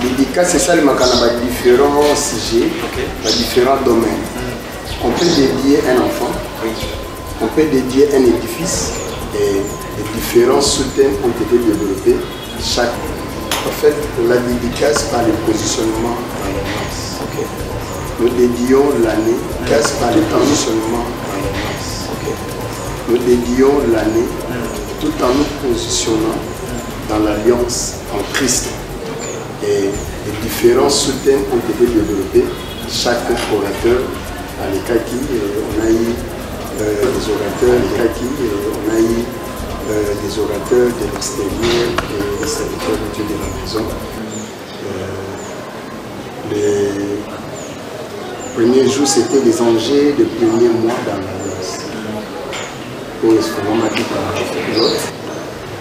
Dédicace, c'est ça, il y a différents sujets, différents domaines. On peut dédier un enfant, on peut dédier un édifice, et les différents sous-thèmes ont été développés. Chaque, en fait, la dédicace par le positionnement dans l'annonce. Nous dédions l'année par le positionnement dans l'annonce. Nous dédions l'année tout en nous positionnant dans l'alliance en Christ. Et les différents sous-thèmes ont été développés. Chaque orateur à l'Ekaki, on a eu des orateurs à l'Ekaki, on a eu des orateurs de l'extérieur et des serviteurs de Dieu de la maison. Les premiers jours, c'était les enjeux des premiers mois dans l'alliance.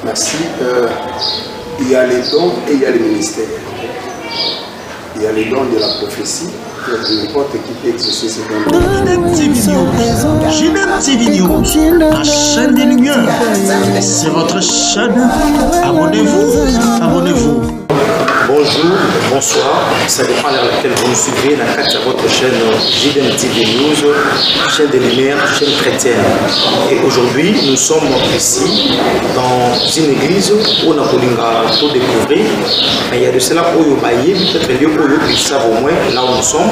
Merci. Il y a les dons et il y a les ministères. Il y a les dons de la prophétie. N'importe qui peut exercer ces dons. JDM TV News, la chaîne des lumières. C'est votre chaîne. Abonnez-vous, abonnez-vous. Bonjour, bonsoir, ça dépend à laquelle vous nous suivez dans le cadre de votre chaîne JDM TV News, chaîne des lumières, chaîne chrétienne. Et aujourd'hui, nous sommes ici dans une église où on a voulu tout découvrir. Mais il y a de cela où il y a peut-être un lieu où ils savent au moins là où nous sommes.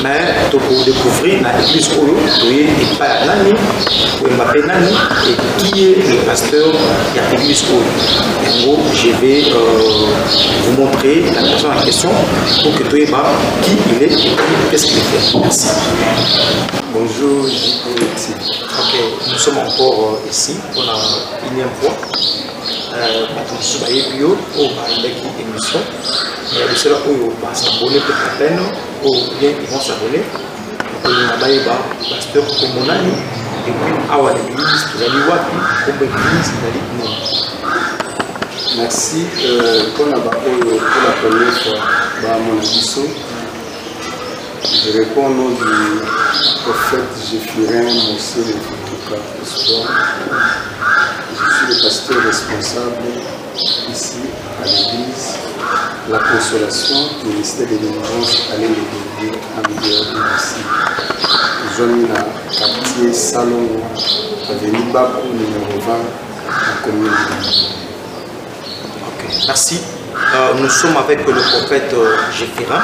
Mais pour découvrir l'église où il y a Nani, où il m'appelle Nani, et qui est le pasteur de l'église où. En gros, je vais vous montrer la personne en question pour que tu aies qui il est et qu'est-ce qu'il fait. Merci. Bonjour, Ok, nous sommes encore ici pour la énième fois. Nous sommes bio avec émission. Il y a de cela où ils vont s'abonner peut-être à peine, ou bien ils vont s'abonner. Pour le pasteur comme mon ami, et puis à l'église, vous allez voir comme l'église, vous allez nous. Merci. Pour la première fois, mon abisso, je réponds au nom du prophète Jéphirin, Moussé de Futuka. Je suis le pasteur responsable ici à l'église. La consolation, ministère de délivrance, allez le dédier à Miguel ici. Nous sommes dans le quartier Salon, avenue Bakou, numéro 20, en commune. Merci. Nous sommes avec le prophète Jéphirin.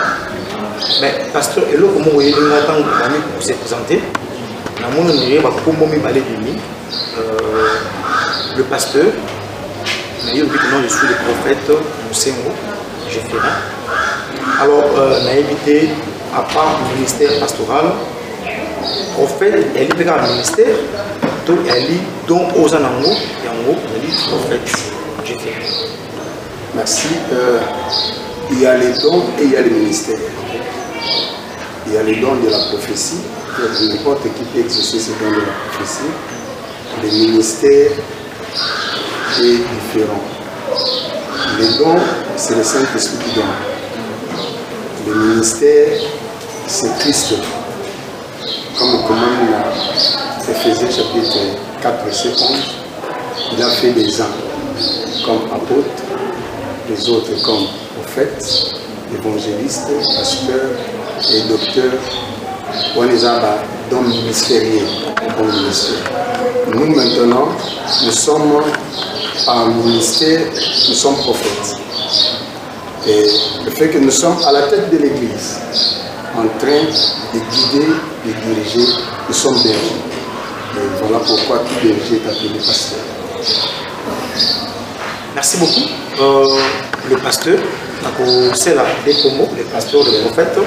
Mais pasteur, et là, comment vous voyez pour se présenter? Le pasteur, mais je suis le prophète Moussengo Jéphirin. Alors, on a invité à part le ministère pastoral, prophète, elle est dans le ministère, donc elle est dans aux anango, et en gros, elle est prophète Jéphirin. Merci. Il y a les dons et il y a les ministères. Il y a les dons de la prophétie. N'importe qui peut exercer ces dons de la prophétie. Les ministères est différent. Les dons, c'est le Saint-Esprit qui donne. Le ministère, c'est Christ. Comme on commande Éphésiens chapitre 4, verset 11, il a fait des uns comme apôtres, les autres comme prophètes, évangélistes, pasteurs et docteurs. On les a dans le ministériel. Nous maintenant, nous sommes en ministère, nous sommes prophètes. Et le fait que nous sommes à la tête de l'église, en train de guider, de diriger, nous sommes bergers. Et voilà pourquoi tout berger est appelé pasteur. Merci beaucoup. Le pasteur, c'est là des promos, le pasteur, le prophète,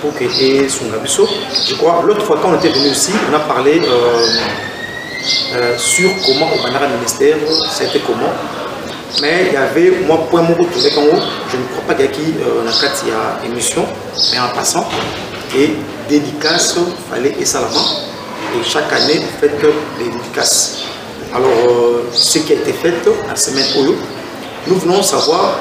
pour que ait son abisso. Je crois, l'autre fois quand on était venu ici, on a parlé sur comment on a un ministère, c'était comment. Mais il y avait, moi, pour moi, je ne crois pas qu'il y a qui dans la émission, mais en passant, et dédicace, il fallait et ça là-bas. Et chaque année, vous faites des dédicaces. Alors, ce qui a été fait la semaine où nous venons savoir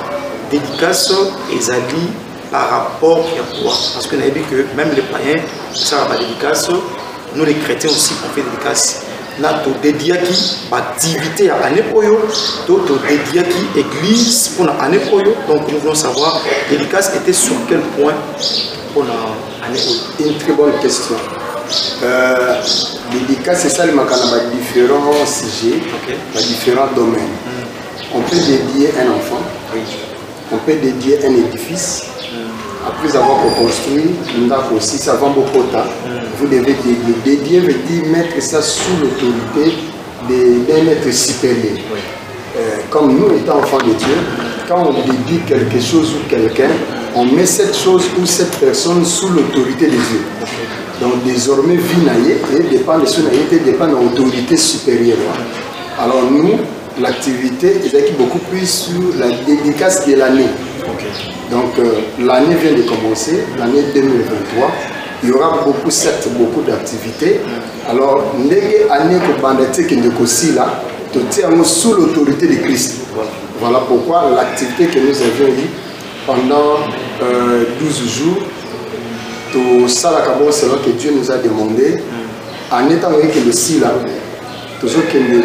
dédicace et zali par rapport à quoi. Parce qu'on a dit que même les païens, ça va dédicace, nous les chrétiens aussi, on fait dédicace. na to dédiaki activité à année oyo to dédiaki église pour la année oyo. Donc nous voulons savoir dédicace était sur quel point pour la année oyo. Une très bonne question. Dédicace c'est ça le makana ba différents sujets, ba différents domaines. On peut dédier un enfant, on peut dédier un édifice. Après avoir construit, aussi, ça va beaucoup de temps. Vous devez dédier, veut dire mettre ça sous l'autorité d'un maître supérieur. Comme nous étant enfants de Dieu, quand on dédie quelque chose ou quelqu'un, on met cette chose ou cette personne sous l'autorité de Dieu. Donc désormais, vie naïe dépend de ce naïe dépend de l'autorité supérieure. Alors nous, l'activité est beaucoup plus sur la dédicace de l'année. Donc l'année vient de commencer, l'année 2023. Il y aura beaucoup d'activités. Alors, l'année sous l'autorité de Christ. Voilà pourquoi l'activité que nous avions eue pendant 12 jours, tout ça, selon que Dieu nous a demandé, en étant que le Sila, toujours que nous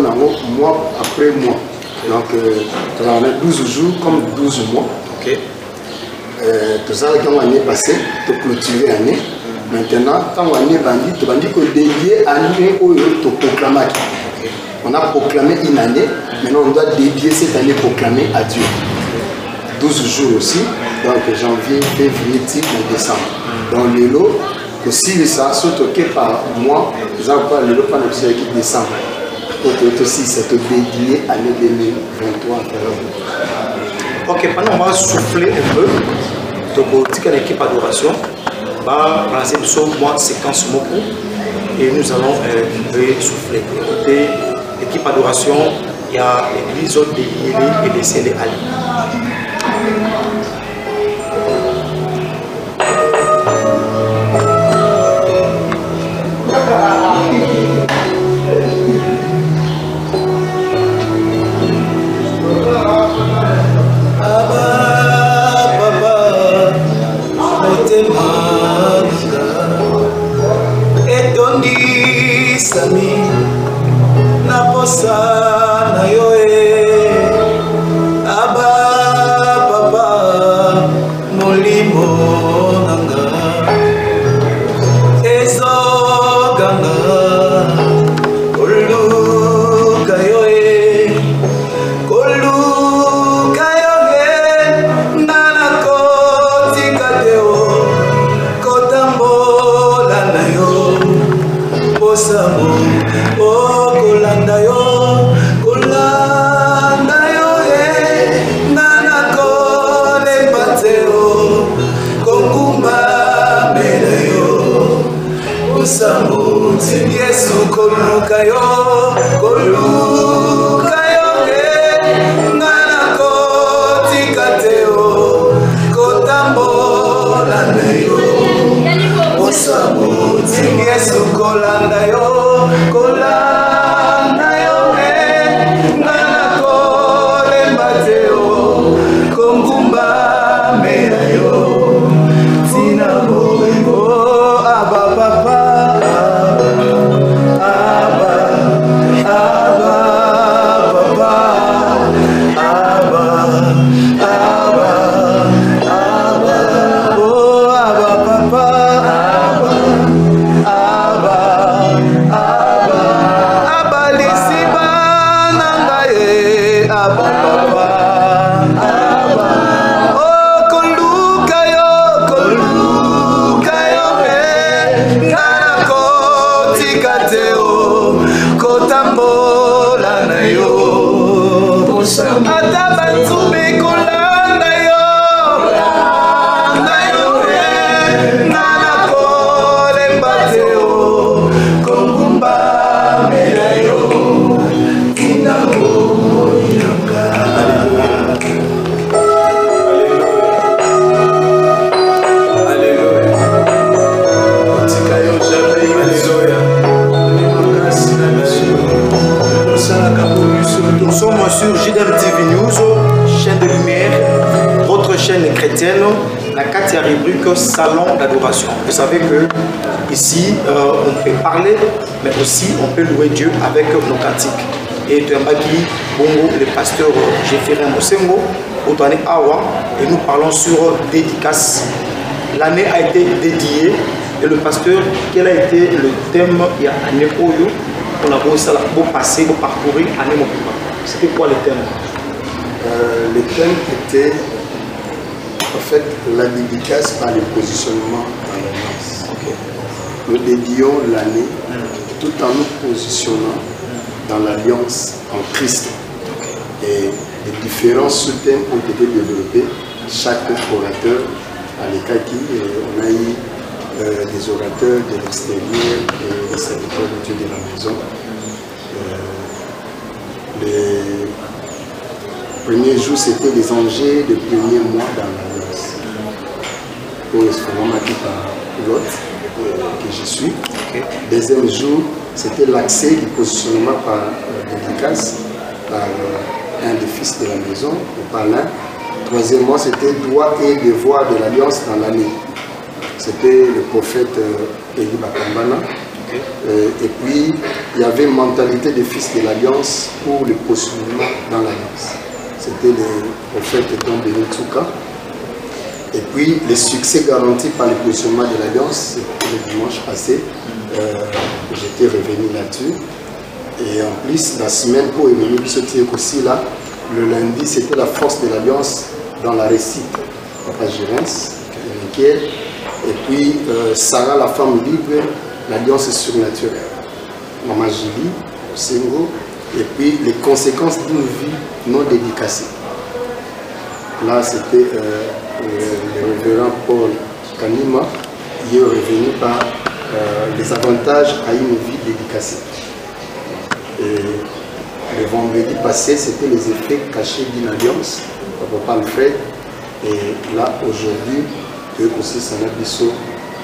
avons mois après mois. Donc, on a 12 jours comme 12 mois. Tout ça, quand l'année passée, tu clôturer l'année. Maintenant, quand l'année bandit, tu bandit que dédier l'année où tu proclames. On a proclamé une année, maintenant on doit dédier cette année proclamée à Dieu. 12 jours aussi, donc janvier, février, décembre. Donc, le lot, aussi, ça, surtout que par mois, nous avons pas le lot par le décembre. Aussi, c'est dédié à l'année 2023. Ok, maintenant on va souffler un peu. Donc, on a une équipe d'adoration. On va lancer une séquence moko et nous allons souffler. Écoutez, l'équipe d'adoration, il y a l'église de Yéli et de Sélé Ali. Sami na posa na yoe aba papa molimo nanga ezo ganga koluka yoe nana kotika teo kotambola na yo Osamo, oh kolanda yo, nana kole pateo, kongumba mele yo. Osamo, Yesu koluka yo, nana kotika teo, kotambola na yo. Osamo, Yesu kolanda yo, nana kole mateo, kongumba mera yo, tina bobo, aba papa, aba papa, oh aba papa. Nous sommes sur JDM TV News, chaîne de lumière, votre chaîne chrétienne, la carte rubrique salon d'adoration. Vous savez que ici on peut parler, mais aussi on peut louer Dieu avec nos cantiques. Et Tuambaki Bongo, le pasteur Jefferin Mosengo, Otane Awa, et nous parlons sur dédicace. L'année a été dédiée et le pasteur, quel a été le thème il y a année Oyo on a beau passer, beau parcourir année Mokuba. C'était quoi le thème? Le thème était en fait la dédicace par le positionnement dans l'alliance. Okay. Nous dédions l'année tout en nous positionnant dans l'alliance en Christ. Et les différents sous-thèmes ont été développés. Chaque orateur à l'Ekaki, on a eu des orateurs de l'extérieur et des serviteurs de Dieu de la maison. Les premiers jours, c'était les enjeux des premiers mois dans l'alliance. Pour l'expérience par Lot, que je suis. Okay. Deuxième jour, c'était l'accès du positionnement par dédicace, par un des fils de la maison, ou par l'un. Troisièmement, c'était droit et devoir de l'alliance dans l'année. C'était le prophète Eli Bakambana. Okay. Et puis, il y avait une mentalité des fils de l'alliance pour le positionnement dans l'alliance. C'était le prophète Tombeni Tsuka. Et puis, le succès garanti par le positionnement de l'alliance, c'était le dimanche passé. J'étais revenu là-dessus. Et en plus, la semaine pour Emily Bissotier aussi là, le lundi, c'était la force de l'alliance dans la récite. Papa Gérens, Michael. Et puis, Sarah, la femme libre, l'alliance surnaturelle. Maman Julie, Sengo. Et puis, les conséquences d'une vie non dédicacée. Là, c'était le révérend Paul Kanima qui est revenu par les avantages à une vie dédicacée. Et le vendredi passé, c'était les effets cachés d'une alliance, Papa Alfred. Et là, aujourd'hui, eux aussi, ça a biso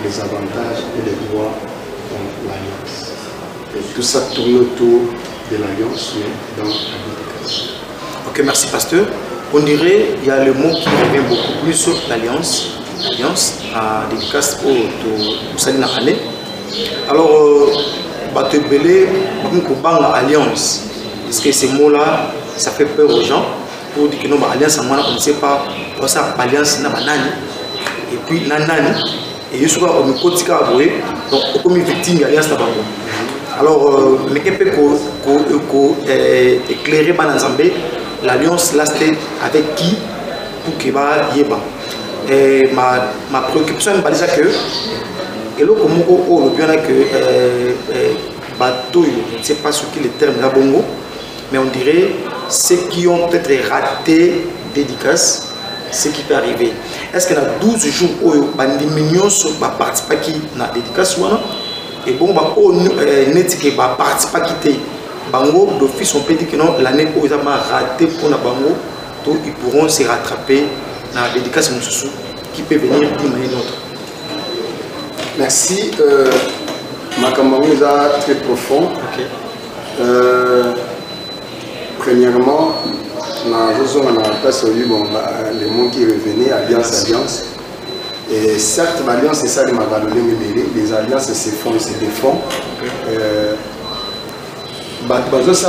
les avantages et les droits dans l'alliance. Tout ça tourne autour de l'alliance, mais dans la dédicace. Ok, merci pasteur. On dirait qu'il y a le mot qui revient beaucoup plus sur l'alliance. L'alliance, à dédicace au Salina Allé. Alors, Bateau Belé, alliance. Est-ce que ces mots-là, ça fait peur aux gens? Pour dire que non, alliance, on ne sait pas. Pour ça, alliance, et puis, nanani. Et il y a un côté qui a donc, comme une victime, alliance, alors, mais qu'est-ce que éclairer Banazambé? L'alliance là c'était avec qui pour qu'il va y ait. Et ma préoccupation est déjà que et là comme on bien que bateau je ne sais pas sur qui le terme là bongo mais on dirait ceux qui ont peut-être raté dédicace ce qui peut arriver. Est-ce qu'il y a 12 jours où les millions participent qui na dédicace et bon net qui participe qui Bango, d'office, on peut dire que non, l'année où ils ont raté pour la Bango, ils pourront se rattraper dans la dédicace qui peut venir d'une manière ou d'une autre. Merci. Ma camarade est très profond. Okay. Premièrement, on a pas celui les mots qui revenaient, alliance. Et certes, l'alliance, c'est ça, les alliances se font et se défont. Okay. L'alliance,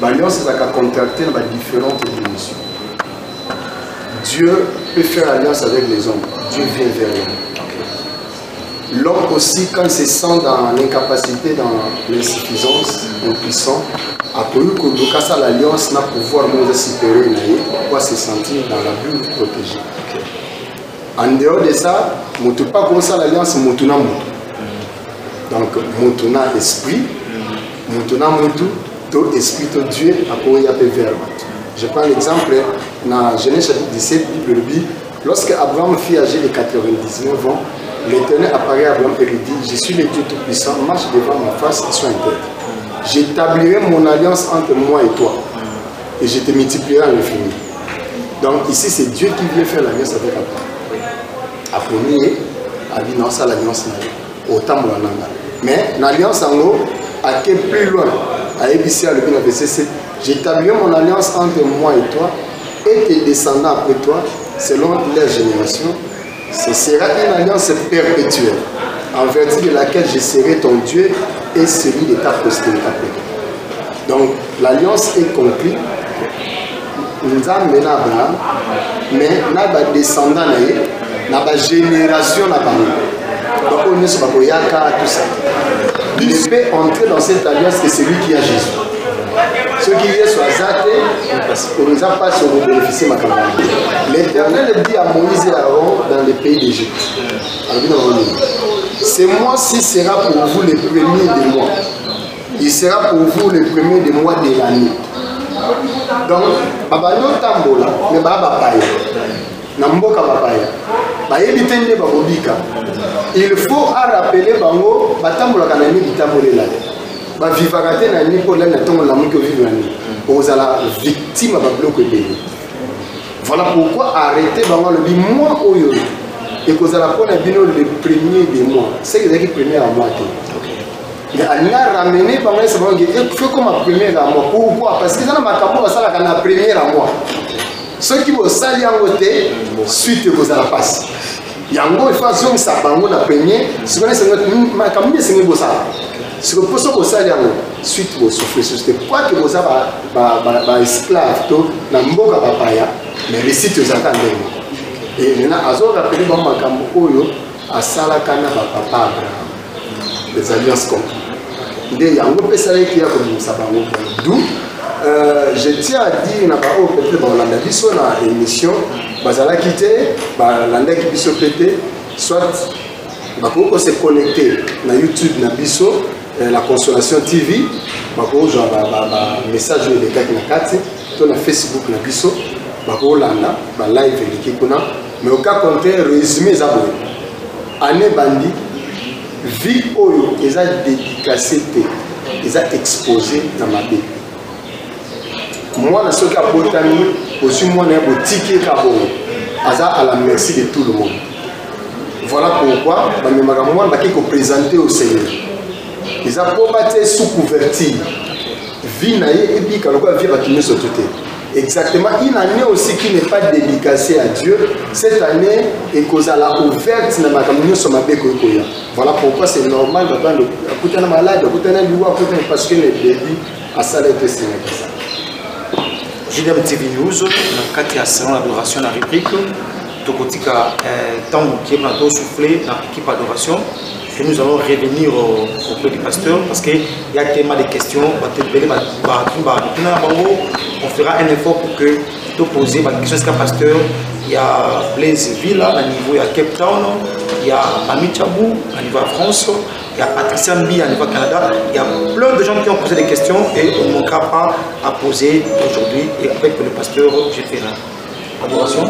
l'alliance, c'est contracter dans différentes dimensions. Dieu peut faire alliance avec les hommes. Dieu vient vers eux. L'homme aussi, quand il se sent dans l'incapacité, dans l'insuffisance, impuissant, après que l'alliance n'a pouvoir nous supérieur, pour se sentir dans la bulle protégée. En dehors de ça, on ne peut pas commencer l'alliance, on ne donc, Moutona esprit, Moutona Moutou, tout esprit, tout Dieu, après il y a des verbes. Je prends l'exemple, dans Genèse chapitre 17, Bible dit, lorsque Abraham fut âgé de 99 ans, l'Éternel apparaît à Abraham et lui dit, je suis le Dieu Tout-Puissant, marche devant ma face et sois intègre. J'établirai mon alliance entre moi et toi, et je te multiplierai à l'infini. Donc ici, c'est Dieu qui vient faire l'alliance avec Abraham. Après, il a dit non, ça l'alliance n'a autant de mais l'alliance en haut, à quel plus loin, à ABC, à le verset 7, j'établirai mon alliance entre moi et toi, et tes descendants après toi, selon leur génération, ce sera une alliance perpétuelle, en vertu de laquelle je serai ton Dieu et celui de ta postérité après toi. Donc, l'alliance est conclue. Nous avons mené Abraham, mais nous avons descendants, nous avons génération. Donc, on est sur tout ça. Il peut entrer dans cette alliance que celui qui a Jésus. Ceux qui viennent sur Azate, on ne pas sur vous bénéficier de ma campagne. L'Éternel dit à Moïse et Aaron dans le pays d'Égypte. Ce mois-ci sera pour vous le premier des mois. Il sera pour vous le premier des mois de l'année. Donc, Babayo Tambola, mais Baba Paya. Namboka Babaya. Il faut rappeler Bango, Batambola Kanani qui tambolé là. Ba vivagate na ni pour la natongo la muko vivre ni aux la victime ba bloquer pays. Voilà pourquoi arrêter bango le mois oyo et cause la pona bino le premier des mois. C'est que les premier à mois. Il a ramené bango c'est bango il faut comme premier à mois. Pourquoi? Parce que ça na makambo ça la kana premier à mois. Ceux qui vont salir en côté suite cause la passe. Yango il faut zoom ça bango na premier, ce qu'on est c'est notre makambo c'est ngebo ça. Si vous pouvez vous salir suite vous souffrez, c'est quoi que vous avez esclave dans mboka papaya, mais les sites vous attendent. Et maintenant, Azor a appelé Bamba Kambokoyo à Salakana Papa les alliances complètes. Il y a un peu de salaire qui a comme ça. D'où je tiens à dire peut-être dans l'émission, Bazala quitté, l'année qui biso pété, soit on se connecter na YouTube na biso. La Consolation TV, un message de 4 sur Facebook, na biso, live mais au cas contraire, résumé année bandi, vie oyo, ils ont dédicacé, ils ont exposé dans ma vie. Moi, je suis aussi moi, je suis à la merci de tout le monde. Voilà pourquoi je vais présenter au Seigneur. Ils ont combattu sous couverture. Vie et puis quand on vient à sur tout. Exactement, une année aussi qui n'est pas dédicacée à Dieu. Cette année est cause à la ouverte dans ma communion sur ma bécoya. Voilà pourquoi c'est normal de écouter un malade, écouter un liou, parce que le début à ça l'être Seigneur. JDM TV News, dans le cadre de la salon d'adoration dans la rubrique, Tokotika, tant qui est bientôt soufflé dans l'équipe d'adoration. Nous allons revenir auprès du pasteur parce qu'il y a tellement de questions. On fera un effort pour que tu poses des questions à pasteur. Il y a Blaise Villa, à niveau il y a Cape Town, il y a Ami Chabou, à niveau de France, il y a Patricia Mbi, à niveau Canada. Il y a plein de gens qui ont posé des questions et on ne manquera pas à poser aujourd'hui et avec le pasteur Géférin. Adoration.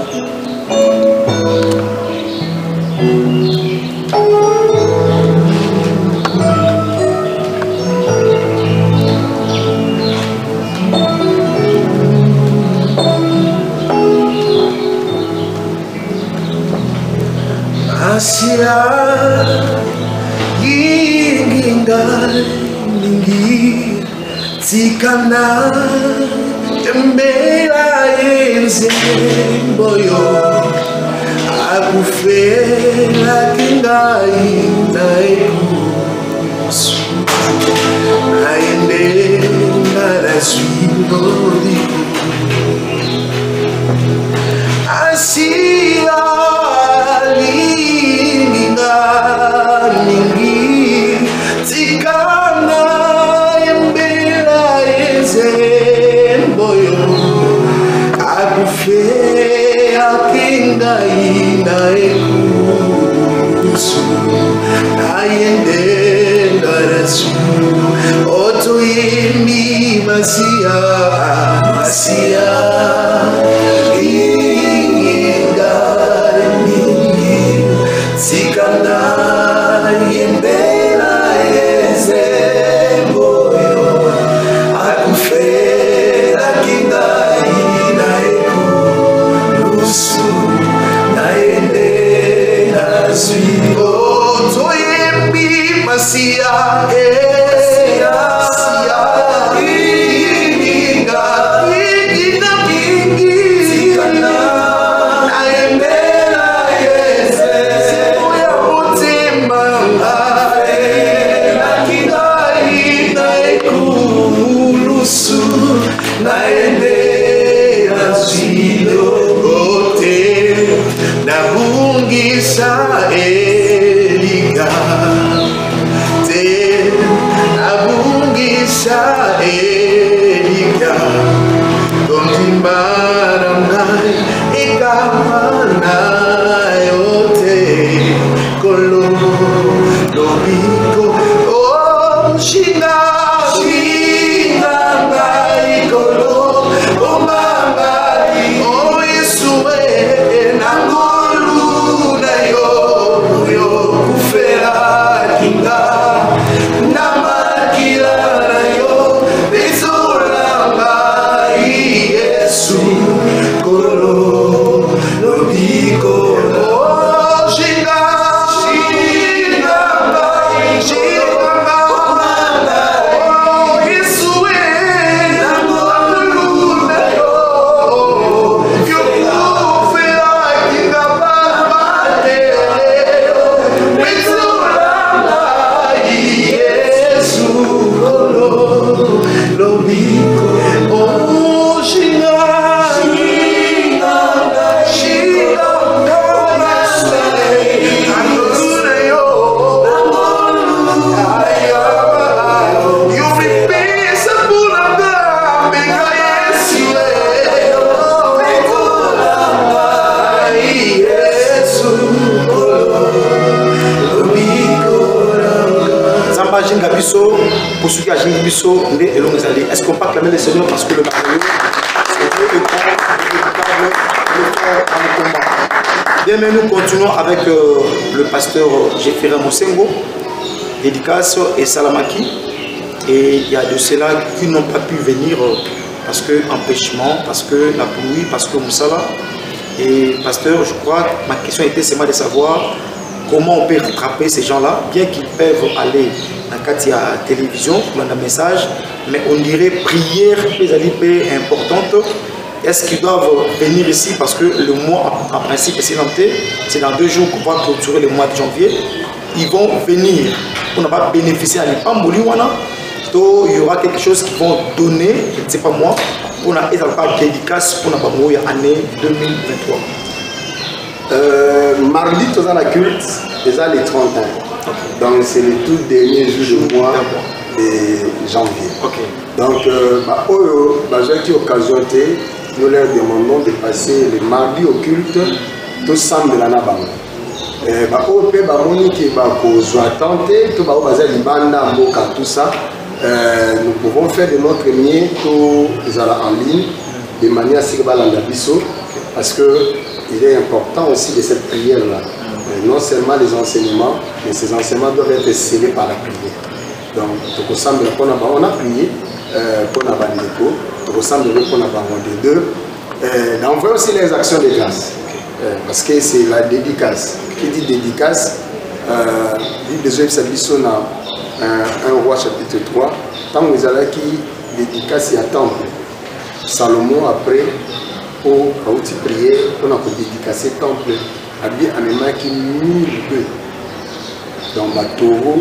Asia yinginga ningi tikana tembela yenze boyo akufela kingai naiku aende ngara swingo diku Asia Sia, nabungisa Eliga te nabungisa Eliga Domtimbara ngai ikamana yote kolo lobiko oh shinga ngai kolo ombangai oh Yesue nangolu na yo kufera kinga namakila na yo bizolamba Yesu kolo lobiko oh shinga pour ceux qui agissent biso et l'on est est-ce qu'on peut acclamer le Seigneur parce que le merveilleux Dieu est grand, bien, mais nous continuons avec le pasteur Jeffrey Mosengo, dédicace et Salamaki, et il y a de ceux-là qui n'ont pas pu venir parce que empêchement, parce que la pluie, parce que Moussala. Et pasteur, je crois ma question était seulement de savoir comment on peut rattraper ces gens-là, bien qu'ils peuvent aller dans la télévision, pour un message, mais on dirait prière est importante. Est-ce qu'ils doivent venir ici parce que le mois, en principe, c'est dans 2 jours qu'on va clôturer le mois de janvier. Ils vont venir pour ne pas bénéficier à l'Ipamboliwana. Il y aura quelque chose qu'ils vont donner, je ne sais pas moi, pour la dédicace pour l'année 2023. Mardi, tu as la culte, déjà les 30 ans. Donc c'est le tout dernier jour du mois de janvier. Donc, j'ai eu l'occasion, nous leur demandons de passer le mardi au culte, tout semble la nabang. Tout ça, nous pouvons faire de notre mieux tout en ligne de manière à ce que parce qu'il est important aussi de cette prière-là. Non seulement les enseignements, mais ces enseignements doivent être scellés par la prière. Donc, on a prié pour la bandeko, on ressemble pour la bandeko de deux. On voit aussi les actions de grâce, parce que c'est la dédicace. Qui dit dédicace, livre des œuvres Sabisson a 1 roi chapitre 3, tant que vous allez qui dédicace et à temple. Salomon après, pour prier, on a dédicacé temple. Abi amema qui 1000 bœufs donc batoro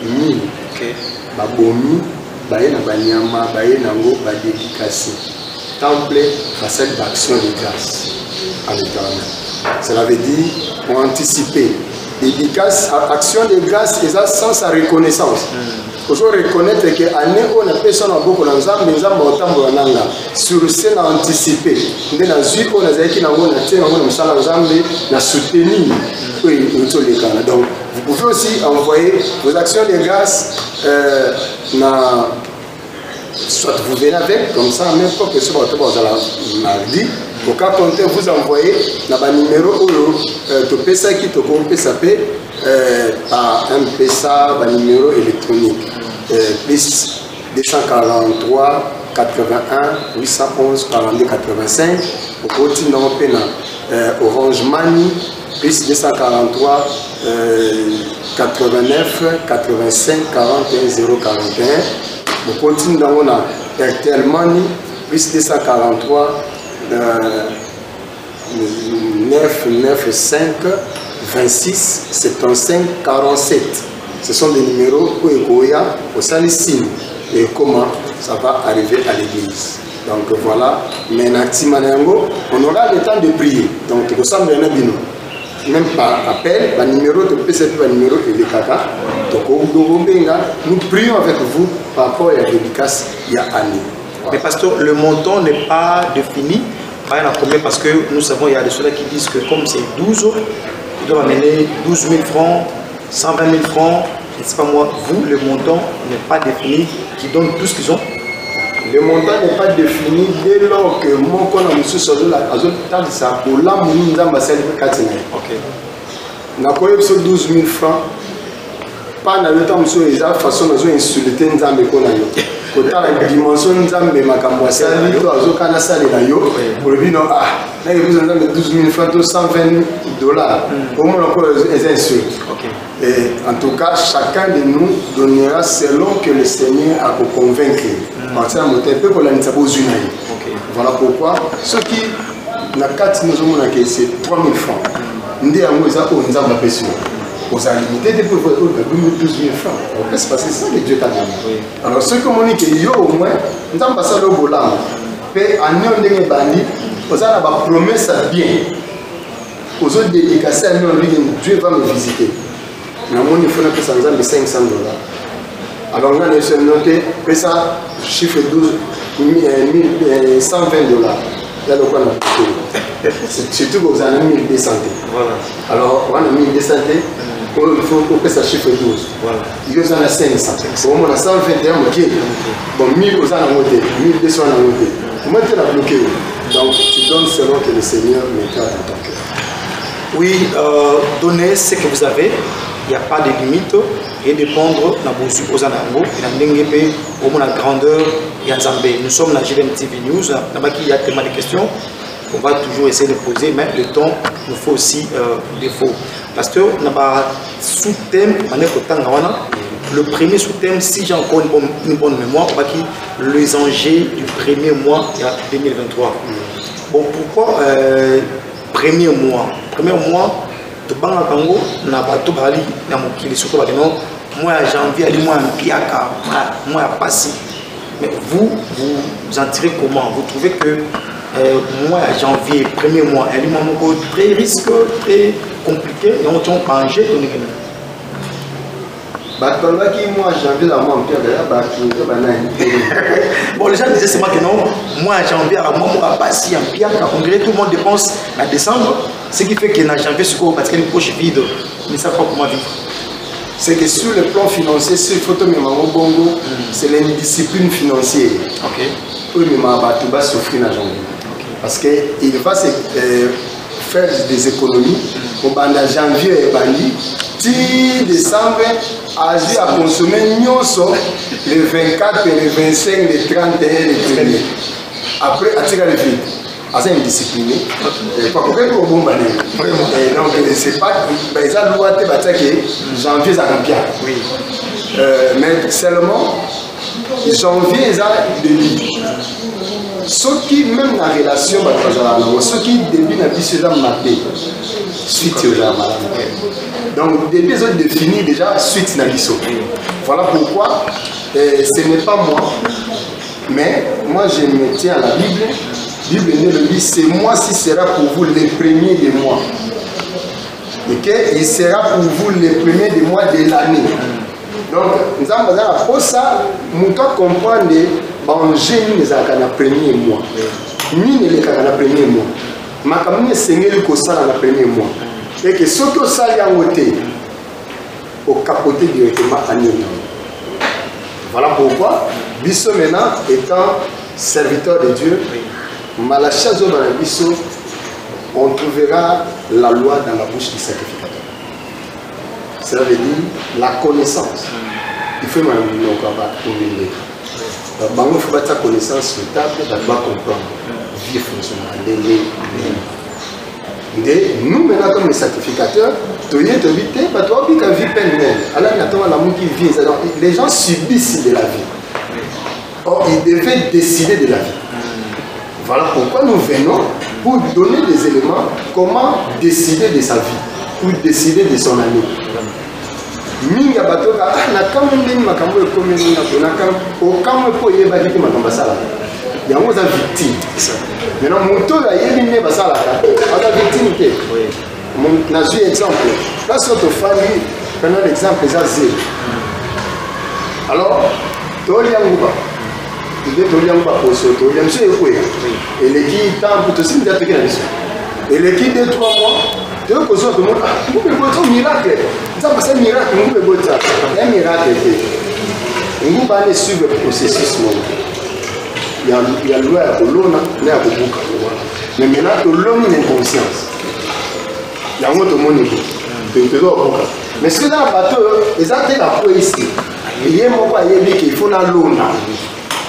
1000 babomi baye na banyama baye nango ba dédicacé temple facette d'action de grâce à l'Éternel. Cela veut dire pour anticiper dédicace action de grâce et ça sans sa reconnaissance. Il faut reconnaître que l'année où on a personne à beaucoup dans Zambie, nous avons autant de nanga sur scène à anticiper. Nous avons vu qu'on a dit qu'on a soutenu. Donc, vous pouvez aussi envoyer vos actions de grâce. Soit vous venez avec, comme ça, même pas que ce soit mardi. Au cas contraire, vous envoyez un numéro où tu peux ça qui te compte ça par un PSA, un numéro électronique. Plus 243 81 811 42 85. Au continent Orange Money, plus 243 89 85 41 041. Au continent on a Airtel Money, plus 243 995 26 75 47. Ce sont des numéros pour Egoya, au Salissime. Et comment ça va arriver à l'église. Donc voilà, mais on aura le temps de prier. Donc, il ressemble à un bino. même par appel, par numéro de PCP, par numéro de Kaka. Nous prions avec vous par rapport à la dédicace il y a année. Mais pasteur, le montant n'est pas défini. Pas en combien, parce que nous savons, il y a des ceux qui disent que comme c'est 12, ils doivent amener 12 000 francs, 120 000 francs. Je ne sais pas moi, vous, le montant n'est pas défini, qui donne tout ce qu'ils ont. Le montant n'est pas défini dès lors que mon qu'on a monsieur sur la ça pour la moune d'ambassade de Katina. Ok. On a connu 12 000 francs. Pas dans le temps, monsieur, ils ont façon de insulter Nzambe qu'on a eu. Quand la dimension Nzambe makambo asali, to azokana sali na yo, pour le bino ah, là il vous en 12 000 francs, 120 $. Comment on encore les insultes. Et en tout cas, chacun de nous donnera selon que le Seigneur a pour convaincre. Parce que voilà pourquoi ceux qui na carte nous avons c'est 3 000 francs. Nous avons des gens qui aux limité de pouvoir 12 000 francs. On peut se passer ça, les Dieu t'a donné. Alors, ceux qui m'ont dit que yo au moins, nous avons passé le bolam. Et en nous, on a bandi, on a une promesse bien. Aux autres dédicacés, Dieu va me visiter. Nous avons une fois de 500 $. Alors, on a noté que ça, chiffre 12, 120 $. Là, le quoi on a surtout que vous avez 1200. Voilà. Alors, on a 1200. Il faut que ça chiffre 12. Voilà. Il y en a 500. On a 121 moitié. Bon, 1000 aux en monté, 1200 en monté. Comment tu l'as bloqué? Donc, tu donnes selon que le Seigneur mettra dans ton cœur. Oui, donnez ce que vous avez. Il n'y a pas de limite. Et dépendre de vos supposants et la grandeur et Nzambe. Nous sommes dans JDM TV News. Il y a tellement de questions. On va toujours essayer de poser, mais le temps nous faut aussi défaut. Parce que nous avons sous-thème, le premier sous-thème, si j'ai encore une bonne mémoire, on va dire les enjeux du premier mois 2023. Bon, pourquoi premier mois? Premier mois, tout le monde n'a pas tout bali, n'a pas surtout moi janvier, moi un piaka, moi passé. Mais vous en tirez comment? Vous trouvez que mois janvier, premier mois, elle est très risque, très compliqué, et on tient pas en jet. Moi janvier, la mois bon, les gens disaient c'est moi que non, moi janvier, moi passé en piaka, on dirait tout le monde dépense en décembre, ce qui fait qu'il y a janvier, c'est quoi? Parce qu'il y a une poche vide, mais ça ne sait pas comment vivre. C'est que sur le plan financier, sur photo Bongo, c'est l'indiscipline financière. Ok. Pour le tu vas souffrir en janvier. Parce qu'il va se faire des économies. Au banda janvier et bandi, 10 décembre, agir à consommer les 24, les 25, les 31, les 31. Après, à tirer le vide. assez indiscipliné. Pas pour quel bon bané. Donc c'est pas ça loi te battre que janvier ça bien. Oui. Mais seulement janvier ça début. Ceux qui même la relation ceux qui début na biso là maté suite aux gens malades. Donc début ils ont défini déjà suite na biso. Voilà pourquoi ce n'est pas moi. Mais moi je me tiens à la Bible. La Bible nous dit c'est moi qui sera pour vous le premier des mois. Et qu'il sera pour vous le premier des mois de l'année. Donc nous avons pour ça, nous devons comprendre que nous avons le premier mois. Nous avons le premier mois. Mais comme nous avons le premier mois. Et que ce que ça y a ôté, au capoté directement à nous. Voilà pourquoi, Bisso maintenant étant serviteur de Dieu, Malachazo dans le Bisso, on trouvera la loi dans la bouche du sacrificateur. Cela veut dire la connaissance. Il faut même oublier. Il faut battre sa connaissance sur table, il faut comprendre. Vie fonctionnelle. Nous, maintenant, comme les sacrificateurs, les gens subissent de la vie. Or, ils devaient décider de la vie. Voilà pourquoi nous venons pour donner des éléments comment décider de sa vie, ou décider de son année. Minga batoka na kamundeni makambo ekomeni na bonaka okamwe po yeba ki makambo sala. Yango za victime. Maintenant moto la yeli ne basala ka. Ala victime ke. N'a eu exemple. Place notre famille, prenons l'exemple, les asiles. Alors, Toliangouba. Il est Toliangouba pour ce tour. Il y a un monsieur et l'équipe temps pour te signer d'être et l'équipe de 3 mois, tu veux que ce soit tout le monde. Vous pouvez voir un miracle. Ça passe un miracle, vous pouvez voir ça. Un miracle. Vous allez suivre le processus. Il y a loi à l'ONA, il y a beaucoup. Mais maintenant, tu l'as mis en conscience. Il y a un autre monde. Mais ce que dans le bateau, ils ont été la poésie. Il y a un mot qu'il faut la l'ONA.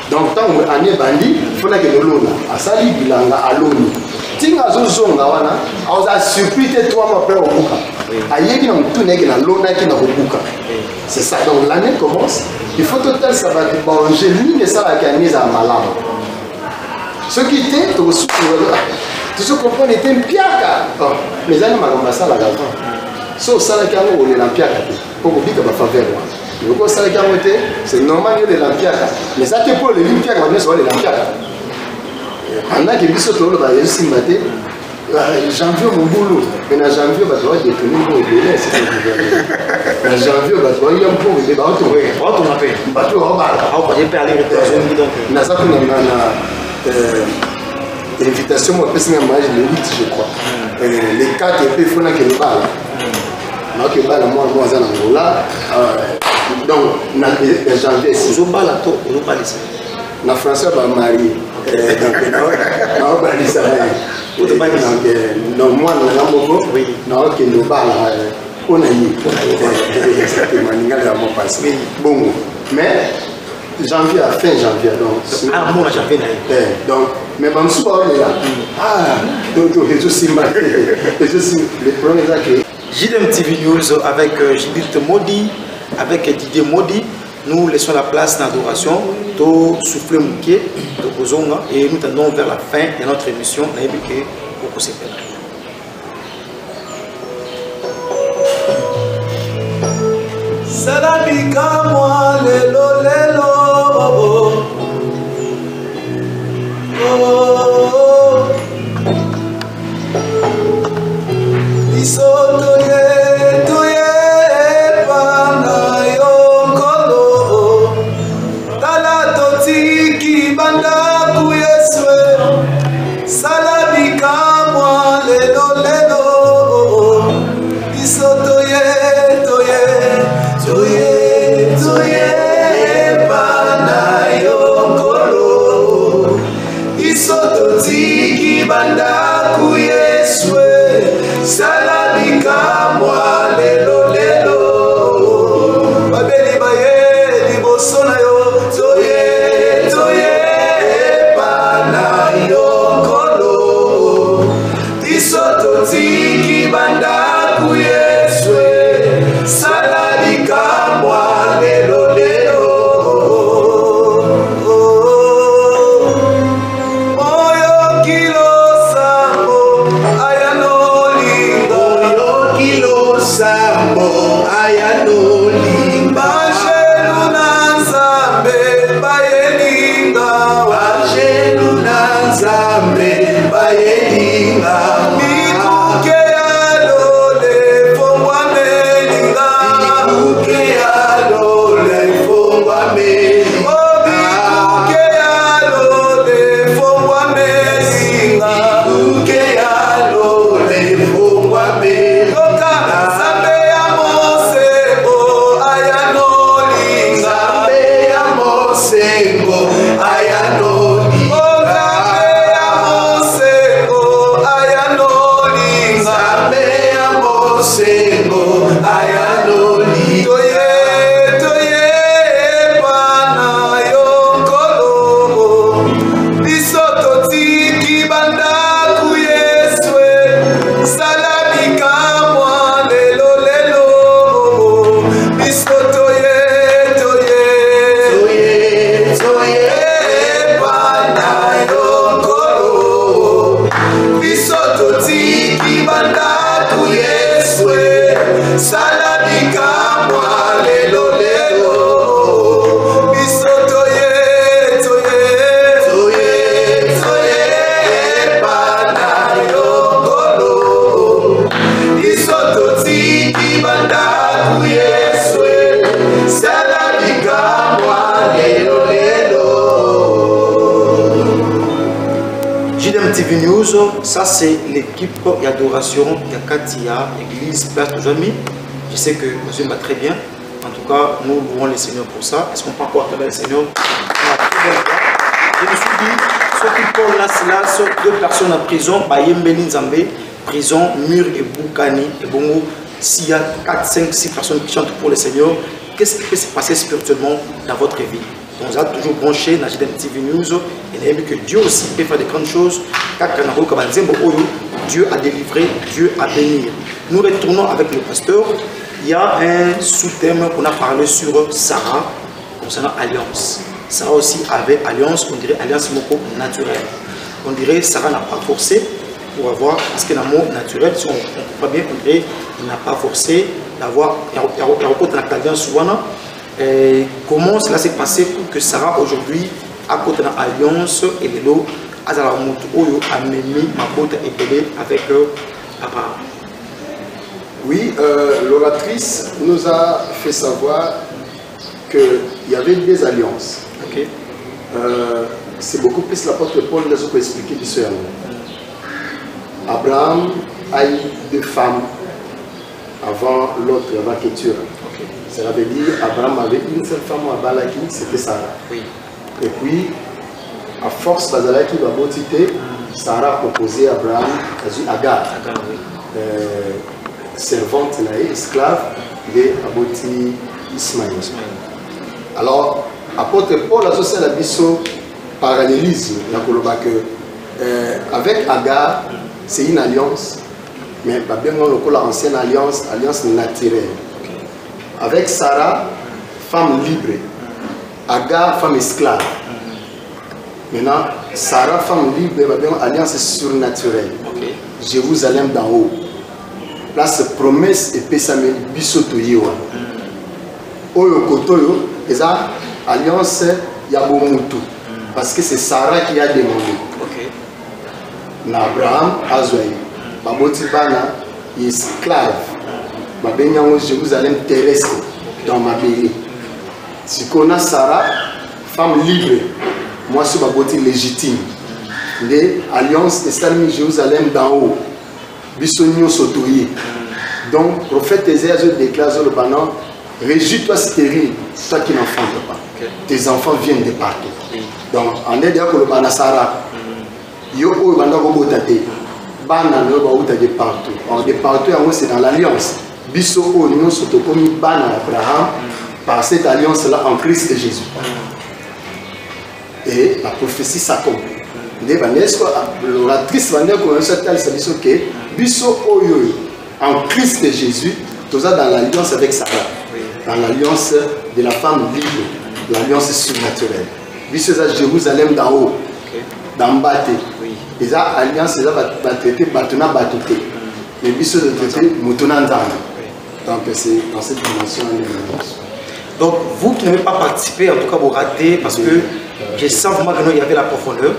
Donc, tant qu'on a un bandit, il faut que l'ONA. À ça, il y a l'ONA. Tinga zozonga wana auza surpris 3 mois après au buka ayeki na mutune ki na lona ki na buka c'est ça donc l'année commence il faut total ça va te manger ligne ça la mise à malama ce qui était tout ce comprendre était piaka mais ani makomba ça la gavant so ça la kango on est la piaka pour bika ba faveur le ko ça la kango était c'est normal que la piaka mais ça te pour le piaka mais ça la piaka pendant que biso tolo ba yesu mbate janvier mon boulot mais na janvier ba doit détenir mon délai c'est na janvier ba doit y un peu de ba to ouais ba to na pe ba to ba ba pas parler de donc na ça que na invitation moi pesi na mariage le 8 je crois les 4 et puis faut na que le bal na que bal moi za na ngola donc na janvier c'est au bal to au bal ici na français ba marié donc non balisa ou de balisa non moi non que nous parle on a eu exactement n'ingale à mon passé bon mais janvier à fin janvier donc moi janvier donc mais bon souvent on est là donc je suis mal je suis le problème est que JDM TV News avec Judith Modi avec Didier Modi. Nous laissons la place d'adoration, tout souffler mouquet, tout kozonga, et nous tendons vers la fin de notre émission. Salabika moi lelo lelo oh isoto ye to ye pana yo kolo tala totiki banda ku yeswe salabika moi lelo lelo isoto ye to ye pana yo kolo isoto tiki banda ku yeswe salabika moi lelo lelo babeli baye liboso na yo toye pana yo kolo isoto tiki banda ku yeswe salabika moi lelo lelo oyo kilo sambo ayano linga JDM TV News, ça c'est l'équipe d'adoration Katia, Église, Place de Jomi. Je sais que monsieur va très bien. En tout cas, nous louons le Seigneur pour ça. Est-ce qu'on peut encore acclamer le Seigneur? Je me suis dit, ceux qui parlent là, c'est là, sont 2 personnes en prison, Bayembeni Nzambe, prison, Mur et Boukani, et Bongo. S'il y a 4, 5, 6 personnes qui chantent pour le Seigneur, qu'est-ce qui peut se passer spirituellement dans votre vie? Donc, vous êtes toujours branché dans JDM TV News et n'ayez que Dieu aussi peut faire de grandes choses. Dieu a délivré, Dieu a béni. Nous retournons avec le pasteur. Il y a un sous-thème qu'on a parlé sur Sarah concernant Alliance. Sarah aussi avait Alliance, on dirait Alliance moko naturelle. On dirait Sarah n'a pas forcé pour avoir, parce qu'un amour naturel, si on ne comprend pas bien, on dirait qu'il n'a pas forcé d'avoir l'Alliance. Comment cela s'est passé pour que Sarah aujourd'hui a côté l'Alliance et les lots a mis ma côte épelée avec Papa. Oui, l'oratrice nous a fait savoir qu'il y avait 2 alliances. Okay. C'est beaucoup plus l'apôtre Paul qui nous a expliqué du Seigneur. Abraham a eu 2 femmes avant l'autre, avant Kétura. Okay. Cela veut dire Abraham avait une seule femme à Balaki, c'était Sarah. Oui. Et puis, à force, Bazalaki va botiter, Sarah a proposé à Abraham Agar. Agar, oui. Servante, esclave de Aboti Ismaël. Alors, apôtre Paul a associé la biso parallélisme, avec Agar, c'est une alliance, mais bien l'ancienne alliance, alliance naturelle. Avec Sarah, femme libre. Agar, femme esclave. Maintenant, Sarah, femme libre, alliance surnaturelle. Jérusalem d'en haut. Place promesse et pesame bisoto yewa. Oyo kotoyo, eza alliance yabomutu. Parce que c'est Sarah qui a demandé. Na Abraham azwaye. Baboti bana esclave. Babenyango Jérusalem terrestre dans ma béni. Si qu'on a Sarah, femme libre, moi je suis baboti légitime. Les alliances de Salmi Jérusalem d'en haut. Bisonio sotoye. Donc, prophète Ésaïe déclare le banan, réjouis-toi stérile, toi qui n'enfantes pas. Tes enfants viennent de partout. Donc, en aide à le banan Sarah, yo o banda ko botate, bana no ba uta de partout. En de partout, c'est dans l'alliance. Biso o nous sotokomi bana Abraham par cette alliance là en Christ et Jésus. Et la prophétie s'accomplit. L'oratrice va dire que Biso Oyo en Christ et Jésus, tout ça dans l'alliance avec Sarah, dans l'alliance de la femme libre, l'alliance surnaturelle. Biso Jérusalem d'en haut, d'en bas. Et ça, alliance va traiter Batuna Batouté. Mais Biso de traiter Moutona Nzana. Donc c'est dans cette dimension. Donc vous qui n'avez pas participé, en tout cas vous ratez, parce que je sens vraiment qu'il y avait la profondeur.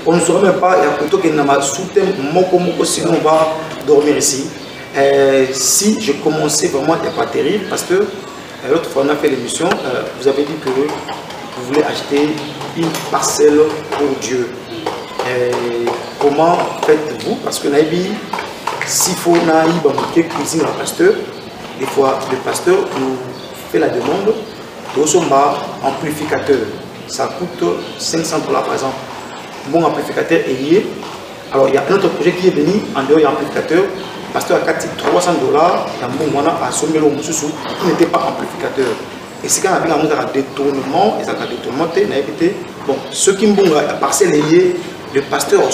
On ne saurait même pas, il y a plutôt qu'il y a un soutien, sinon on va dormir ici. Si je commençais vraiment, il n'y a pas terrible, parce que l'autre fois on a fait l'émission, vous avez dit que vous voulez acheter une parcelle pour Dieu. Comment faites-vous? Parce que s'il faut cuisine le pasteur, des fois le pasteur nous fait la demande de amplificateur. Ça coûte 500 $ par exemple. Bon amplificateur est lié. Alors il y a un autre projet qui est venu en dehors de l'amplificateur. Pasteur a coûté 300 $. Il y a un sommelo qui n'était pas amplificateur. Et c'est quand on a un détournement, et ça a détournementé, bon, ceux qui ont la parcelle liée, le pasteur a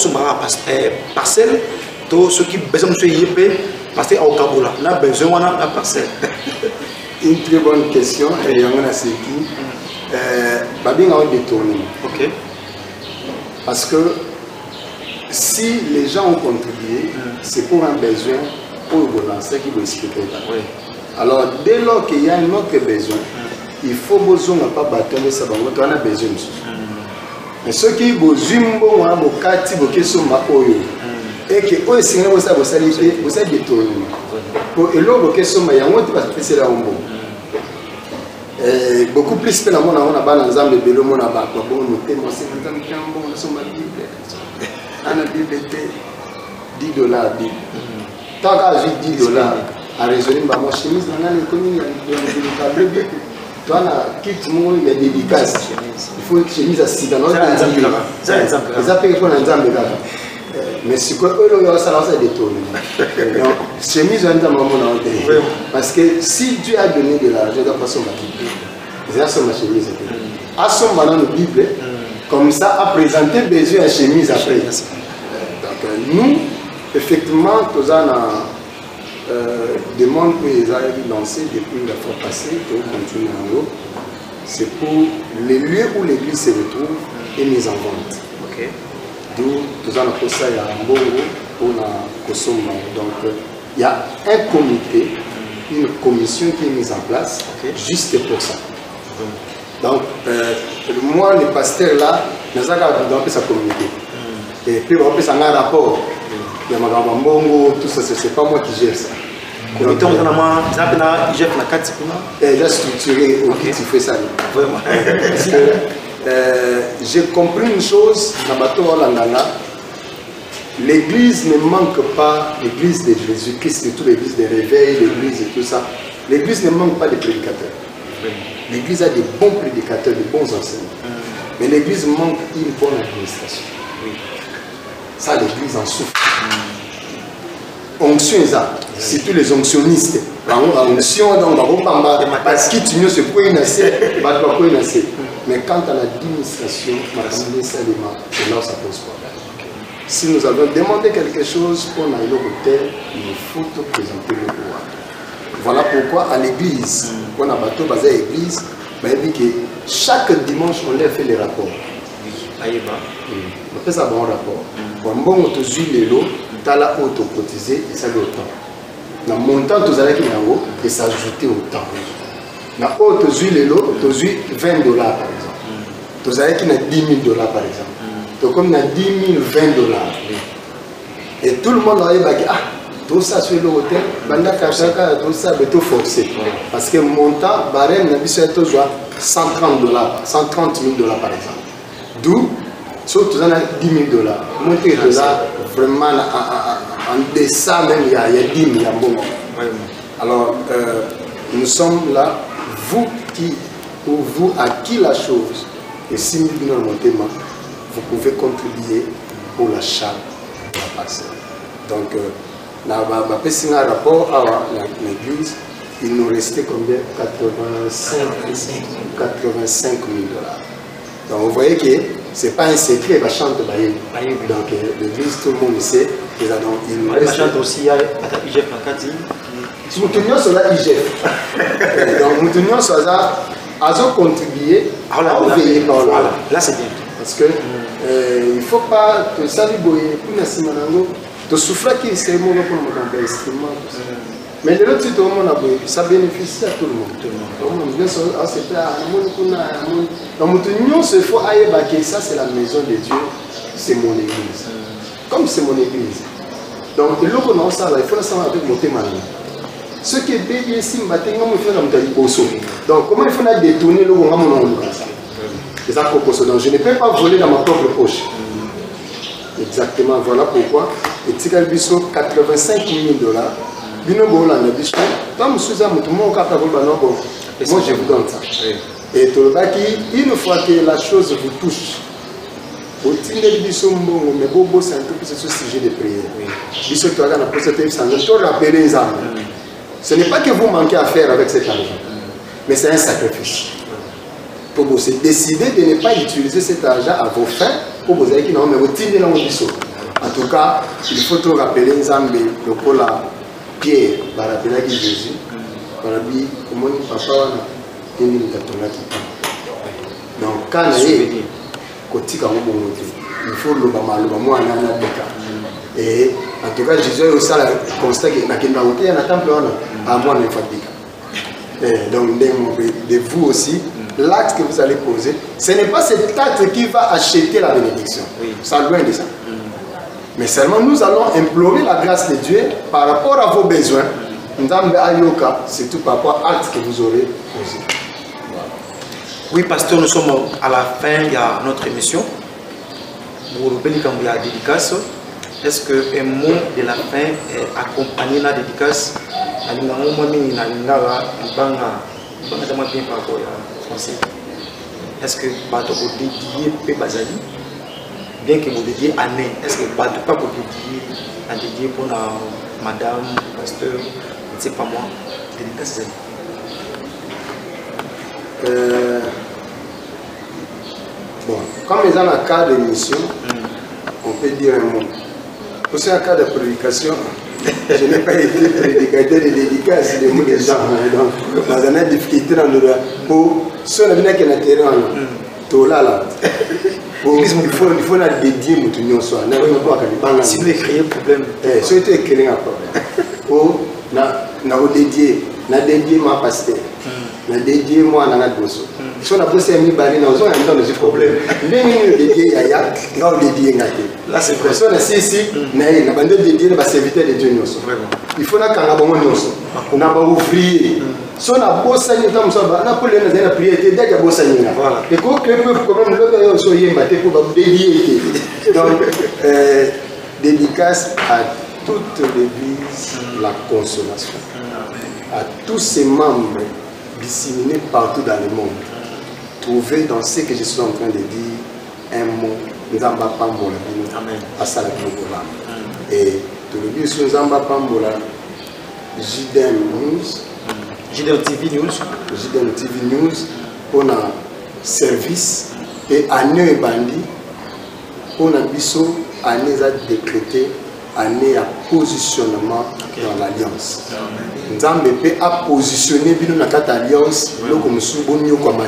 parcelle, tous ceux qui ont besoin de YP, pasteur au Kabola. On a besoin de la parcelle. Une très bonne question, et il y a un qui un détournement. Ok. Parce que si les gens ont contribué, c'est pour un besoin pour le lancer qui vous expliquer. Oui. Alors, dès lors qu'il y a un autre besoin, il faut besoin de pas battre ça, on a besoin. Mais ceux qui ont besoin de et que eux, c'est vous avez détournement. Et l'autre question, il y a un autre qui va beaucoup plus que la la Bible était $10 Bible. Tant qu'à 10 $, à raisonner, ma chemise, on a l'économie, il y a des Bible. Toi, il y a des dédicaces. Il faut une chemise à 6 $. Ça peut être un exemple. Mais si quoi, ça lance des tours. Chemise, on a parce que si Dieu a donné de l'argent, il doit passer au Bible. C'est ça ma chemise. À son moment, la Bible, comme ça, a présenté besoin de chemise après. Donc, nous, effectivement, nous avons demande que les ont lancé depuis la fois passée, pour continuer en haut. C'est pour les lieux où l'église se retrouve et mise en vente. Ok. D'où nous avons fait ça à Mbongo pour la Kosoma. Donc, il y a un comité, une commission qui est mise en place juste pour ça. Donc, moi, le pasteur là, nous avons fait sa communauté. Et puis, on a fait un rapport. Il y a Mbongo, tout ça, c'est pas moi qui gère ça. Comité, on a déjà structuré au qui tu fais ça. Vraiment. Parce que j'ai compris une chose, l'église ne manque pas, l'église de Jésus-Christ, surtout l'église des réveils, l'église et tout ça. L'église ne manque pas de prédicateurs. L'église a des bons prédicateurs, des bons enseignants. Mais l'église manque une bonne administration. Ça, l'église en souffre. Onction, surtout les onctionnistes. Onction, donc, parce que tu ne sais pas, mais quant à l'administration, c'est là où ça pose problème. Si nous avons demandé quelque chose pour aller au hôtel, il faut te présenter le pouvoir. Voilà pourquoi à l'église, quand on a bateau basé à l'église, il dit que chaque dimanche, on leur fait les rapports. On fait ça bon rapport. Bon, on te suit les lots, tu as là où tu cotisé et ça le temps. Dans le montant, tu as là qui est en haut et ça ajouté au temps. Dans où tu suis les lots, tu suis $20 par exemple. Tu as là qui est $10 000 par exemple. Donc comme il y a 10 000, $20. Et tout le monde a dit, ah, tout ça sur l'hôtel, tout ça, mais tout forcé. Parce que le montant, barème, on a vu $130 000 par exemple. D'où, surtout, on a $10 000. Monter de là, vraiment, en dessin même, il y a 10 000. Alors, nous sommes là, vous qui, ou vous à qui la chose, et 6 000 dans le montement, vous pouvez contribuer pour l'achat de la parcelle. Donc, dans un rapport à l'église, il nous restait combien? 85 000 $. Donc, vous voyez que ce n'est pas un secret, il va chanter. Donc, l'église, tout le monde sait. Il nous reste aussi à IGF Nakati. Nous tenions sur la IGF. Donc, nous tenions sur ça, à contribuer à veiller par là. Là, c'est bien. Parce que il ne faut pas te saluer pour la semaine. Tu souffres qui c'est mon pour mon instrument. Mais de l'autre côté, ça bénéficie à tout le monde. Tout le monde. Donc, ce faut que ça, c'est la maison de Dieu, c'est mon église. Comme c'est mon église. Donc, il faut la savoir avec mon témoin. Ce qui est bien ici, donc, comment il faut détourner le monde? Donc, je ne peux pas voler dans ma propre poche. Exactement, voilà pourquoi. Et si elle dit 85 000 $, moi je vous donne ça. Et une fois que la chose vous touche, c'est un peu ce sujet de prière. Ce n'est pas que vous manquez à faire avec cet argent, mais c'est un sacrifice. Pour vous décider de ne pas utiliser cet argent à vos fins, pour vous dire que non, mais vous tirez là où vous êtes. En tout cas, il faut te rappeler Nzambe, le pôle Pierre, par rappel à Jésus, par rappel à comment papa a été donc, quand il faut le et en tout cas, Jésus a aussi constaté qu'il y a un temple à moi donc, de vous aussi, l'acte que vous allez poser, ce n'est pas cet acte qui va acheter la bénédiction. Ça loin de ça. Mais seulement nous allons implorer la grâce de Dieu par rapport à vos besoins. C'est tout par rapport à l'acte que vous aurez posé. Oui, pasteur, nous sommes à la fin de notre émission. la dédicace. Est-ce qu'un mot de la fin est accompagné de la dédicace? Est-ce que vous dédiez Bazali? Bien que vous dédiez Anne, est-ce que vous dédiez pour madame, pasteur, je ne sais pas moi, dédicace? Bon, comme ils ont un cas de mission, on peut dire un mot. Pour un cas de prédication, je n'ai pas été prédicateur de dédicace de mots des gens. Donc, dans une difficulté dans le pour ceux qui ont un terrain, tout là. Il faut la dédier mon union soit. Si vous créez un problème, si vous créez un problème, pour na dédier ma pasteur. Na dédié moi na dosso. Si on a posé un bali na ozo na dans ce problème. Ndeni dédié yaya, na dédié ngate. Là c'est vrai. Si on a si na bande dédié na serviteur de Dieu nyonso. Vraiment. Il faut na kanga bongo nyonso. Na ba ouvrier. Si on a bossa ni tam so ba na pour les na prière te dès que bossa ni na. Voilà. Et quoi que peut quand même le yo so yemba te pour ba dédié. Donc dédicace à toute l'église la consolation. À tous ses membres disséminés partout dans le monde, trouvez dans ce que je suis en train de dire un mot, Nzamba Pambola, à Salakobola. Et tout le but sur Nzamba Pambola, JDM News, JDM TV News, JDM TV News, pour un service et année bandi, pour un biseau, année à décréter, année à positionnement dans l'alliance. Nzambe peut a positionné dans l'alliance comme soubonio comme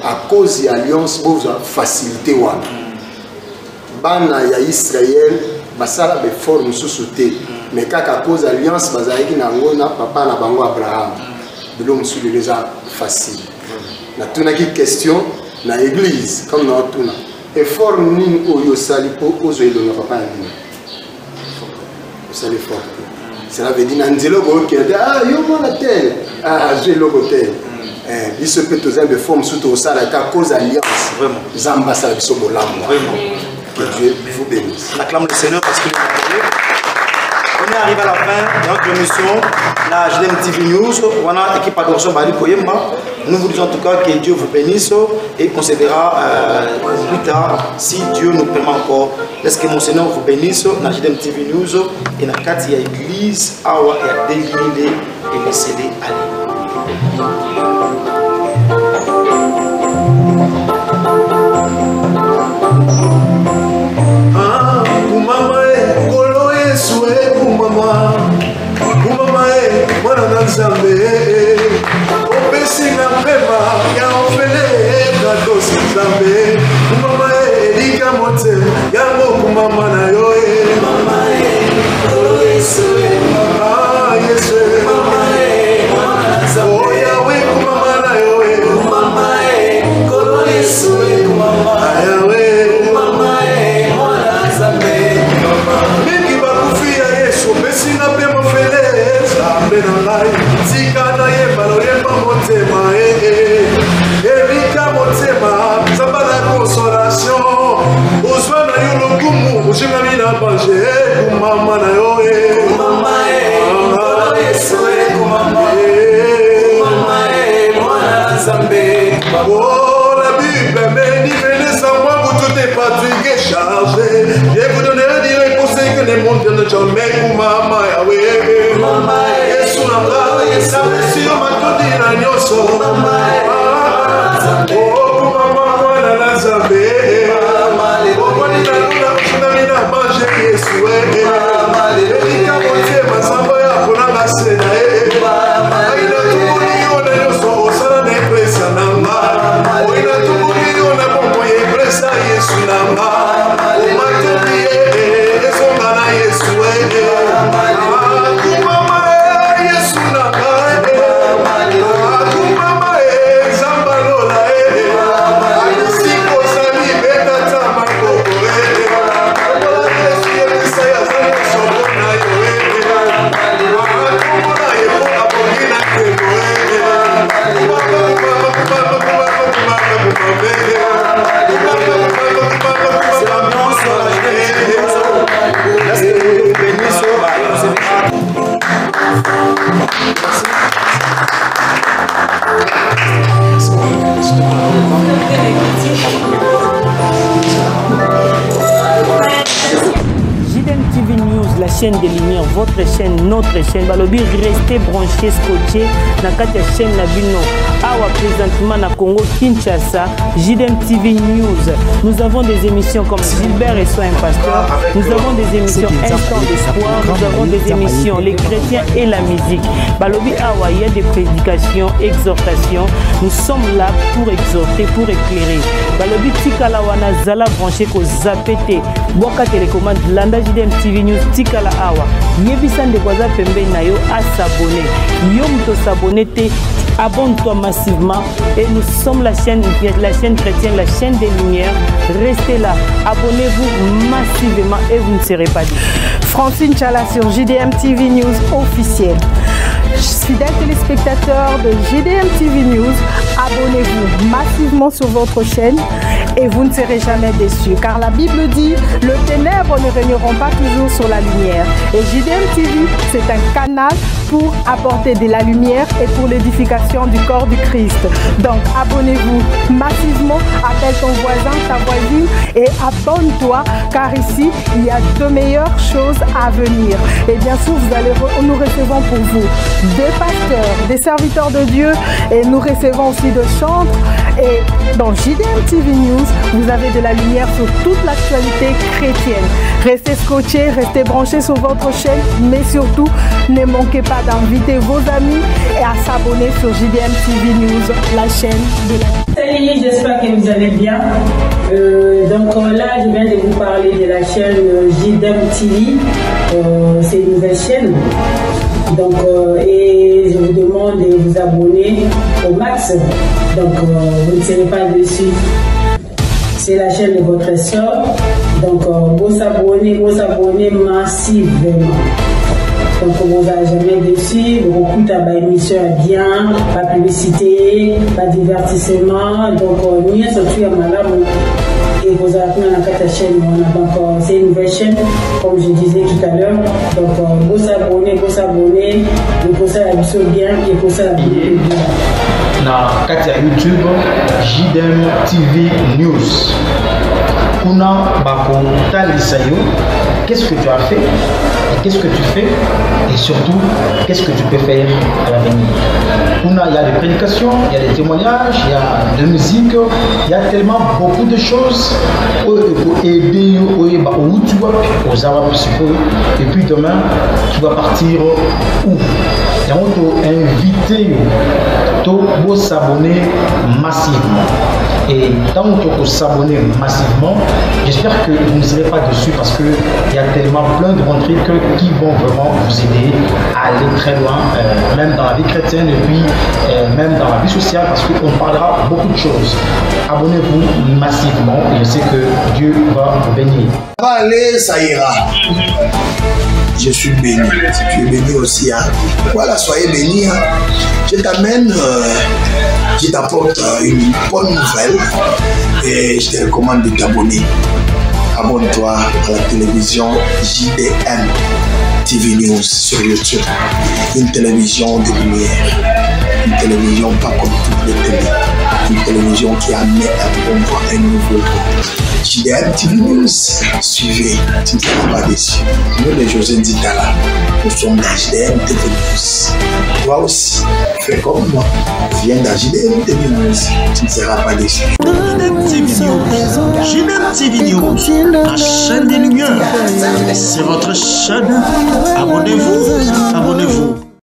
à cause de l'alliance vous facilité wana. Bana ya Israël basala be forme sous-sauté mais à cause de l'alliance bazalaki na ngona papa na bango Abraham. Bilo musu déjà facile. Na tunaki question na église comme na tuna. Effort nini oyo sali po ozo elonga papa na bino. C'est fort. Cela veut dire que ah, yo mon tel, ah, j'ai le tel. Il se peut tous de forme sous tout ça, à cause alliance. Vraiment. Zamba ça biso bolam. Vraiment. Que Dieu vous bénisse. On acclame le Seigneur parce qu'il nous a donné. On est arrivé à la fin de notre émission, la JDM TV News. Voilà, équipe adoration Bali Koyemba. Nous vous disons en tout cas que Dieu vous bénisse et qu'on se verra plus tard si Dieu nous permet encore. Est-ce que mon Seigneur vous bénisse la JDM TV News et la Katia Église, Awa et à délivrer et laisser aller. Nzambe opesi na pema ya ofele kadosi Nzambe mama elika motema ya mama na yo mama Yesu mama Yesu mama mwana Nzambe oh yawe mama na yo mama kolo Yesu mama yawe mama mwana Nzambe mama mingi bakufia Yesu opesi na pema ofele Nzambe na ngai Zikana yemba lo yemba motema Erika motema Zamba la consolation Ozwa na yo lokumu Ojima mina banje Kumama na yo Kumama Kolo Yesu kumama Kumama mwana Nzambe Oh la Bible me dit venez sans moi vous tout est fatigué chargé Je vous donnerai des conseils que les mondes ne jamais Kumama Yahweh Kumama Yesu nanga Sabesio matodi na nyoso Mama Oh mama mwana na Nzambe Oh kwani na luna kushina mina manje Yesu Mama Elika motema samba ya kunanga sena Aina tumuni yona nyoso Osana na impresa nanga Oina tumuni yona bongo ya impresa Yesu nanga Umatodi Esonga na Yesu Kumama Yesu nanga Kumama Zambalola Ayusiko sali betata chaîne des lumières, votre chaîne, notre chaîne. Balobi, restez branchés, scotchés. Na kati chaîne na bino. Awa présentement na Congo Kinshasa, JDM TV News. Nous avons des émissions comme Gilbert et Soin Pasteur. Nous avons des émissions Instant d'espoir. Nous avons des émissions Les chrétiens et la musique. Balobi Awa, il y a des prédications, exhortations. Nous sommes là pour exhorter, pour éclairer. Balobi Tikala wana zala branché ko zapete. Boka télécommande Landa JDM TV News Tikala Awa. Yebisan de Kwaza Pembe na yo à s'abonner. Yo mto s'abonner te. Abonne-toi massivement et nous sommes la chaîne chrétienne, la chaîne des lumières. Restez là, abonnez-vous massivement et vous ne serez pas dit. Francine Chala sur JDM TV News officiel. Fidèles téléspectateurs de JDM TV News, abonnez-vous massivement sur votre chaîne et vous ne serez jamais déçus. Car la Bible dit, le ténèbre ne régneront pas toujours sur la lumière. Et JDM TV, c'est un canal pour apporter de la lumière et pour l'édification du corps du Christ. Donc abonnez-vous massivement, appelle ton voisin, ta voisine et abonne-toi car ici, il y a de meilleures choses à venir. Et bien sûr, nous recevons pour vous des pasteurs, des serviteurs de Dieu et nous recevons aussi de chantres. Et dans JDM TV News, vous avez de la lumière sur toute l'actualité chrétienne. Restez scotchés, restez branchés sur votre chaîne, mais surtout, ne manquez pas d'inviter vos amis et à s'abonner sur JDM TV News, la chaîne de la... Salut, j'espère que vous allez bien. Donc là, je viens de vous parler de la chaîne JDM TV. C'est une nouvelle chaîne. Donc, et je vous demande de vous abonner au max. Donc, vous ne serez pas déçus. C'est la chaîne de votre soeur. Donc, vous abonnez massivement. Donc, vous n'allez jamais déçu. Vous écoutez la émission bien, la publicité, le divertissement. Donc, nous sommes à Malamu. Et vous avez la chaîne. Donc, c'est une nouvelle chaîne, comme je disais tout à l'heure. Donc, vous abonnez, et pour ça, la mission bien, et pour ça, la vidéo bien. Na kati ya YouTube JDM TV News. Kuna bako talisa yo, qu'est-ce que tu as fait, qu'est-ce que tu fais et surtout qu'est-ce que tu peux faire à l'avenir. Kuna il y a des prédications, il y a des témoignages, il y a de musique, il y a tellement beaucoup de choses pour aider et puis demain tu vas partir où? Et on t'a invité à s'abonner massivement. Et tant que vous s'abonnez massivement, j'espère que vous ne serez pas dessus parce qu'il y a tellement plein de bons trucs qui vont vraiment vous aider à aller très loin, même dans la vie chrétienne et puis même dans la vie sociale parce qu'on parlera beaucoup de choses. Abonnez-vous massivement et je sais que Dieu va vous bénir. Allez, ça ira. Je suis béni. Tu es béni aussi. Hein. Voilà, soyez bénis. Hein. Je t'amène, je t'apporte une bonne nouvelle et je te recommande de t'abonner. Abonne-toi à la télévision JDM TV News sur YouTube. Une télévision de lumière. Une télévision pas comme toutes les télés. Une télévision qui amène à promouvoir un nouveau monde. JDM TV News, suivez, tu ne seras pas déçu. Nous, les José Nditala, nous sommes dans JDM TV News. Toi aussi, fais comme moi. Viens dans JDM TV News, tu ne seras pas déçu. JDM TV News, JDM TV News, la chaîne des lumières. C'est votre chaîne. Abonnez-vous, abonnez-vous.